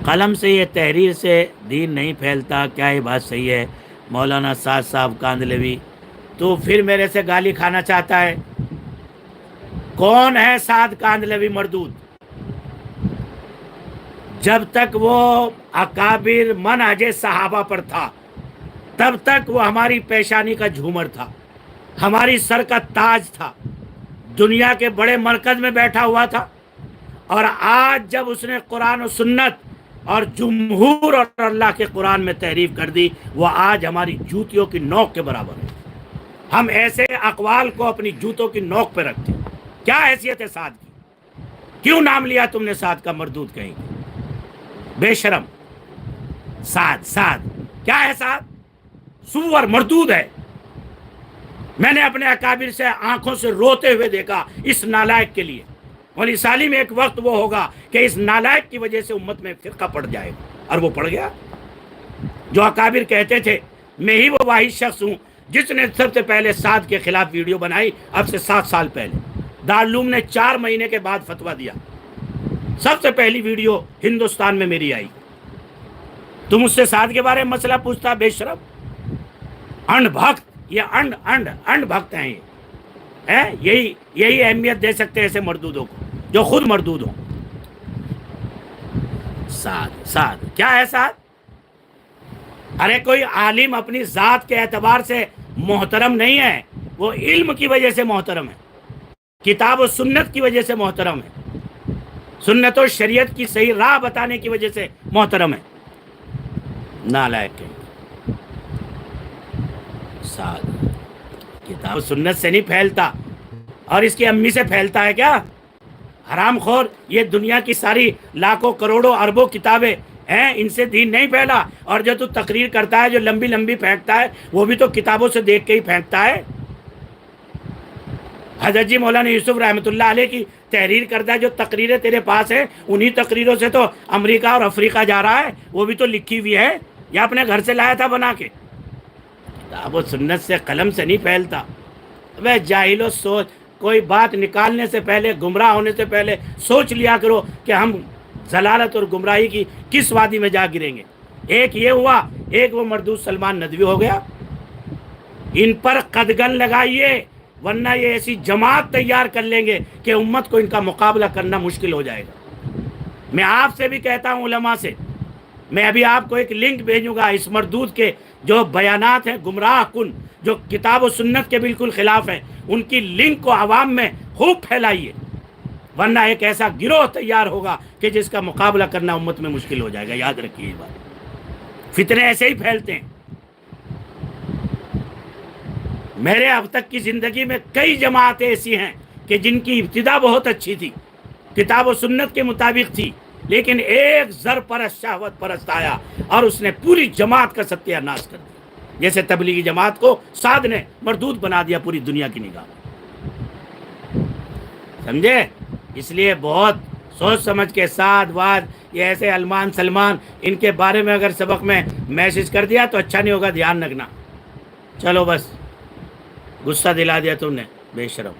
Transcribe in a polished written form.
قلم سے یہ تحریر سے دین نہیں پھیلتا، کیا یہ بات صحیح ہے؟ مولانا سعد صاحب کاندھلوی، تو پھر میرے سے گالی کھانا چاہتا ہے؟ کون ہے سعد کاندھلوی مردود؟ جب تک وہ اکابر منہج صحابہ پر تھا تب تک وہ ہماری پیشانی کا جھومر تھا، ہماری سر کا تاج تھا، دنیا کے بڑے مرکز میں بیٹھا ہوا تھا۔ اور آج جب اس نے قرآن و سنت اور جمہور اور اللہ کے قرآن میں تحریف کر دی، وہ آج ہماری جوتیوں کی نوک کے برابر ہے۔ ہم ایسے اقوال کو اپنی جوتوں کی نوک پہ رکھتے ہیں۔ کیا حیثیت ہے سعد کی؟ کیوں نام لیا تم نے سعد کا؟ مردود کہیں گے، بے شرم۔ سعد کیا ہے؟ سعد سور مردود ہے۔ میں نے اپنے اکابر سے آنکھوں سے روتے ہوئے دیکھا اس نالائق کے لیے۔ مولی سالم ایک وقت وہ ہوگا کہ اس نالائق کی وجہ سے امت میں فرقہ پڑ جائے گا، اور وہ پڑ گیا۔ جو اکابر کہتے تھے میں ہی وہ واحد شخص ہوں جس نے سب سے پہلے سعد کے خلاف ویڈیو بنائی، اب سے 7 سال پہلے دارالعلوم نے 4 مہینے کے بعد فتویٰ دیا، سب سے پہلی ویڈیو ہندوستان میں میری آئی۔ تم اس سے سعد کے بارے میں مسئلہ پوچھتا؟ بے شرم، انڈ بھکت، یہ انڈ بھکت ہیں یہ، یہی اہمیت دے سکتے ہیں ایسے مردودوں کو جو خود مردود ہوں۔ سعد کیا ہے؟ سعد ارے کوئی عالم اپنی ذات کے اعتبار سے محترم نہیں ہے، وہ علم کی وجہ سے محترم ہے، کتاب و سنت کی وجہ سے محترم ہے، سنت و شریعت کی صحیح راہ بتانے کی وجہ سے محترم ہے۔ نالائق ہے سعد، کتاب و سنت سے نہیں پھیلتا، اور اس کی امی سے پھیلتا ہے کیا؟ حرام خور، یہ دنیا کی ساری لاکھوں کروڑوں اربوں کتابیں ہیں، ان سے دین نہیں پھیلا۔ اور جو تو تقریر کرتا ہے، جو لمبی لمبی پھینکتا ہے، وہ بھی تو کتابوں سے دیکھ کے ہی پھینکتا ہے۔ حضرت جی مولانا یوسف رحمۃ اللہ علیہ کی تحریر کردہ جو تقریریں تیرے پاس ہیں، انہی تقریروں سے تو امریکہ اور افریقہ جا رہا ہے، وہ بھی تو لکھی ہوئی ہے، یا اپنے گھر سے لایا تھا بنا کے؟ کتاب و سنت سے، قلم سے نہیں پھیلتا۔ وہ جاہلو، سوچ، کوئی بات نکالنے سے پہلے، گمراہ ہونے سے پہلے سوچ لیا کرو کہ ہم ضلالت اور گمراہی کی کس وادی میں جا گریں گے۔ ایک یہ ہوا، ایک وہ مردود سلمان ندوی ہو گیا۔ ان پر قدغن لگائیے، ورنہ یہ ایسی جماعت تیار کر لیں گے کہ امت کو ان کا مقابلہ کرنا مشکل ہو جائے گا۔ میں آپ سے بھی کہتا ہوں، علماء سے، میں ابھی آپ کو ایک لنک بھیجوں گا، اس مردود کے جو بیانات ہیں گمراہ کن، جو کتاب و سنت کے بالکل خلاف ہیں، ان کی لنک کو عوام میں خوب پھیلائیے، ورنہ ایک ایسا گروہ تیار ہوگا کہ جس کا مقابلہ کرنا امت میں مشکل ہو جائے گا۔ یاد رکھیے یہ بات، فتنے ایسے ہی پھیلتے ہیں۔ میرے اب تک کی زندگی میں کئی جماعتیں ایسی ہیں کہ جن کی ابتدا بہت اچھی تھی، کتاب و سنت کے مطابق تھی، لیکن ایک زر پرست، شہوت پرست آیا اور اس نے پوری جماعت کا ستیہ ناش کر دیا۔ جیسے تبلیغی جماعت کو سعد نے مردود بنا دیا پوری دنیا کی نگاہ میں، سمجھے؟ اس لیے بہت سوچ سمجھ کے سعد واد، یہ ایسے علمان سلمان، ان کے بارے میں اگر سبق میں میسج کر دیا تو اچھا نہیں ہوگا، دھیان رکھنا۔ چلو بس، غصہ دلا دیا تم نے، بے شرم۔